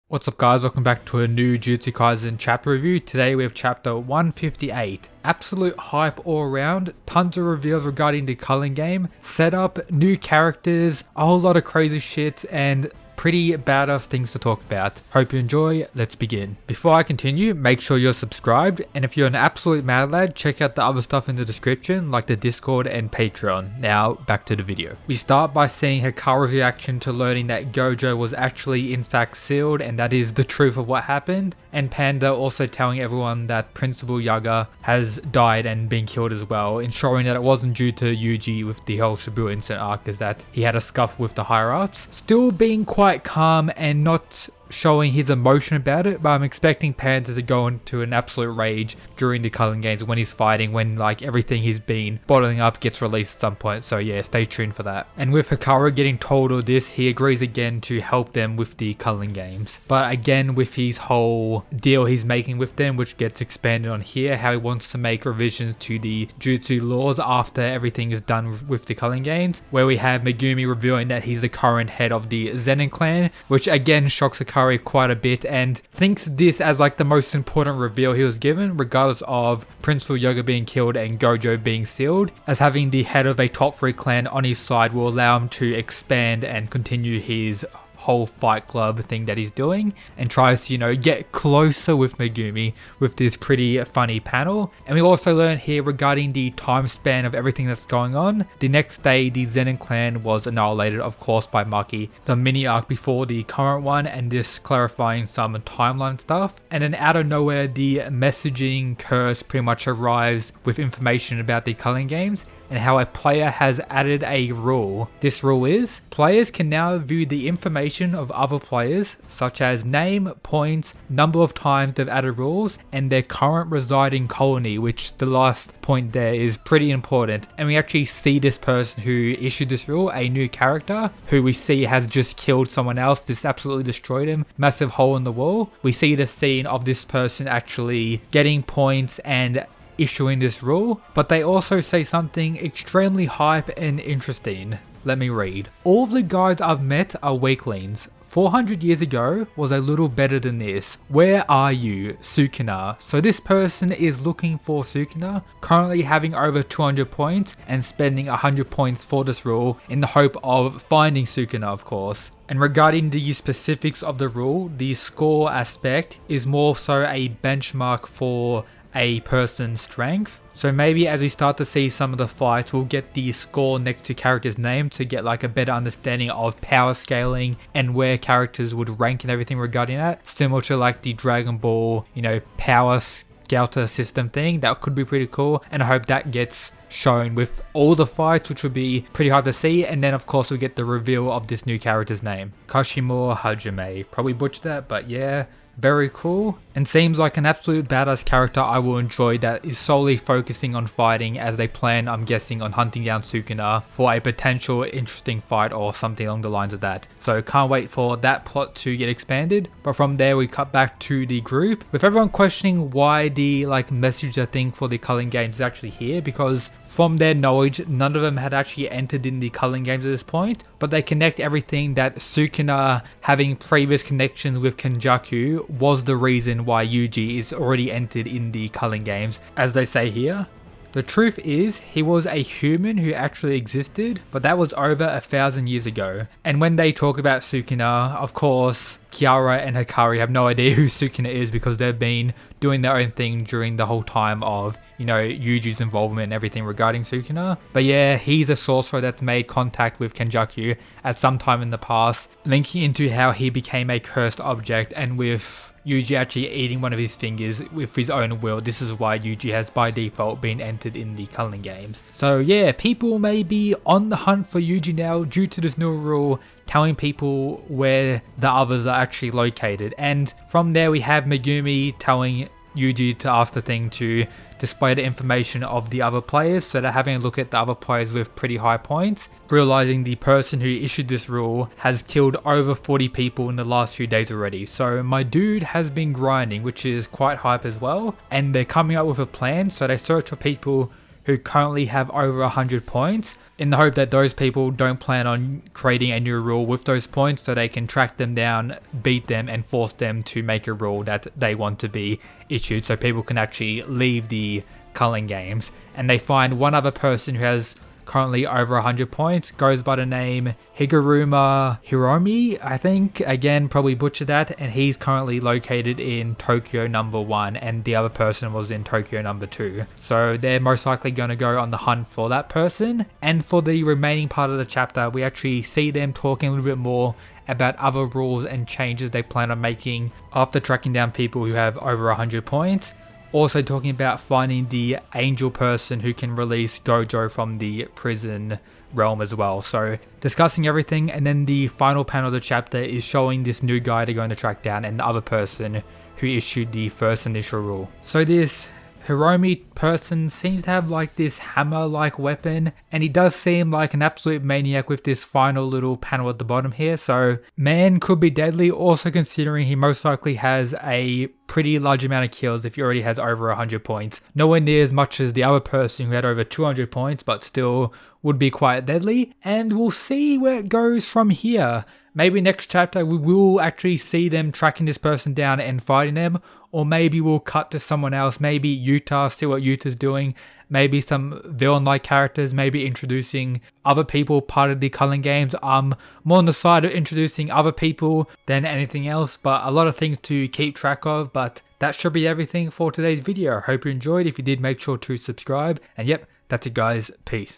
What's up guys, welcome back to a new Jujutsu Kaisen chapter review. Today we have chapter 158. Absolute hype all around, tons of reveals regarding the culling game, setup, new characters, a whole lot of crazy shit, and pretty badass things to talk about. Hope you enjoy, let's begin. Before I continue, make sure you're subscribed, and if you're an absolute mad lad, check out the other stuff in the description like the Discord and Patreon. Now back to the video. We start by seeing Hikaru's reaction to learning that Gojo was actually in fact sealed, and that is the truth of what happened, and Panda also telling everyone that Principal Yaga has died and been killed as well, ensuring that it wasn't due to Yuji with the whole Shibuya incident arc, is that he had a scuff with the higher ups. Still being quite calm and not showing his emotion about it, but I'm expecting Panda to go into an absolute rage during the culling games when he's fighting, when like everything he's been bottling up gets released at some point. So yeah, stay tuned for that. And with Hikaru getting told all this, he agrees again to help them with the culling games, but again with his whole deal he's making with them, which gets expanded on here, how he wants to make revisions to the Jutsu laws after everything is done with the culling games, where we have Megumi revealing that he's the current head of the Zenin clan, which again shocks Hikaru quite a bit, and thinks this as like the most important reveal he was given, regardless of Principal Yaga being killed and Gojo being sealed, as having the head of a top 3 clan on his side will allow him to expand and continue his whole fight club thing that he's doing, and tries to, you know, get closer with Megumi with this pretty funny panel. And we also learn here regarding the time span of everything that's going on. The next day the Zenin clan was annihilated, of course, by Maki, the mini arc before the current one, and this clarifying some timeline stuff. And then out of nowhere the messaging curse pretty much arrives with information about the culling games and how a player has added a rule. This rule is, players can now view the information of other players, such as name, points, number of times they've added rules, and their current residing colony, which the last point there is pretty important. And we actually see this person who issued this rule, a new character, who we see has just killed someone else, this absolutely destroyed him, massive hole in the wall. We see the scene of this person actually getting points and issuing this rule, but they also say something extremely hype and interesting. Let me read. All of the guys I've met are weaklings. 400 years ago was a little better than this. Where are you, Sukuna? So this person is looking for Sukuna, currently having over 200 points and spending 100 points for this rule in the hope of finding Sukuna, of course. And regarding the specifics of the rule, the score aspect is more so a benchmark for a person's strength. So maybe as we start to see some of the fights, we'll get the score next to character's name to get like a better understanding of power scaling and where characters would rank and everything regarding that. Similar to like the Dragon Ball, you know, power scouter system thing. That could be pretty cool, and I hope that gets shown with all the fights, which would be pretty hard to see. And then of course we get the reveal of this new character's name, Kashimura Hajime. Probably butchered that, but yeah, very cool, and seems like an absolute badass character I will enjoy, that is solely focusing on fighting, as they plan, I'm guessing, on hunting down Sukuna for a potential interesting fight or something along the lines of that. So can't wait for that plot to get expanded. But from there we cut back to the group with everyone questioning why the like messenger thing for the culling games is actually here, because from their knowledge, none of them had actually entered in the culling games at this point, but they connect everything that Sukuna having previous connections with Kenjaku was the reason why Yuji is already entered in the culling games, as they say here. The truth is, he was a human who actually existed, but that was over 1,000 years ago. And when they talk about Sukuna, of course, Kiara and Hikari have no idea who Sukuna is, because they've been doing their own thing during the whole time of, you know, Yuji's involvement and everything regarding Sukuna. But yeah, he's a sorcerer that's made contact with Kenjaku at some time in the past, linking into how he became a cursed object, and with Yuji actually eating one of his fingers with his own will. This is why Yuji has by default been entered in the culling games. So yeah, people may be on the hunt for Yuji now due to this new rule telling people where the others are actually located. And from there we have Megumi telling Yuji to ask the thing to display the information of the other players, so they're having a look at the other players with pretty high points, realizing the person who issued this rule has killed over 40 people in the last few days already. So my dude has been grinding, which is quite hype as well, and they're coming up with a plan. So they search for people who currently have over 100 points, in the hope that those people don't plan on creating a new rule with those points, so they can track them down, beat them, and force them to make a rule that they want to be issued, so people can actually leave the culling games. And they find one other person who has currently over 100 points, goes by the name Higuruma Hiromi, I think. Again, probably butchered that, and he's currently located in Tokyo number 1, and the other person was in Tokyo number 2. So they're most likely going to go on the hunt for that person. And for the remaining part of the chapter, we actually see them talking a little bit more about other rules and changes they plan on making after tracking down people who have over 100 points. Also talking about finding the angel person who can release Gojo from the prison realm as well. So discussing everything, and then the final panel of the chapter is showing this new guy they're going to track down and the other person who issued the first initial rule. So this Hiromi person seems to have like this hammer-like weapon, and he does seem like an absolute maniac with this final little panel at the bottom here. So man could be deadly, also considering he most likely has a pretty large amount of kills if he already has over 100 points. Nowhere near as much as the other person who had over 200 points, but still would be quite deadly. And we'll see where it goes from here. Maybe next chapter we will actually see them tracking this person down and fighting them, or maybe we'll cut to someone else, maybe Yuta, see what Yuta's doing, maybe some villain-like characters, maybe introducing other people part of the culling games. I'm more on the side of introducing other people than anything else, but a lot of things to keep track of. But that should be everything for today's video. I hope you enjoyed. If you did, make sure to subscribe, and yep, that's it guys, peace.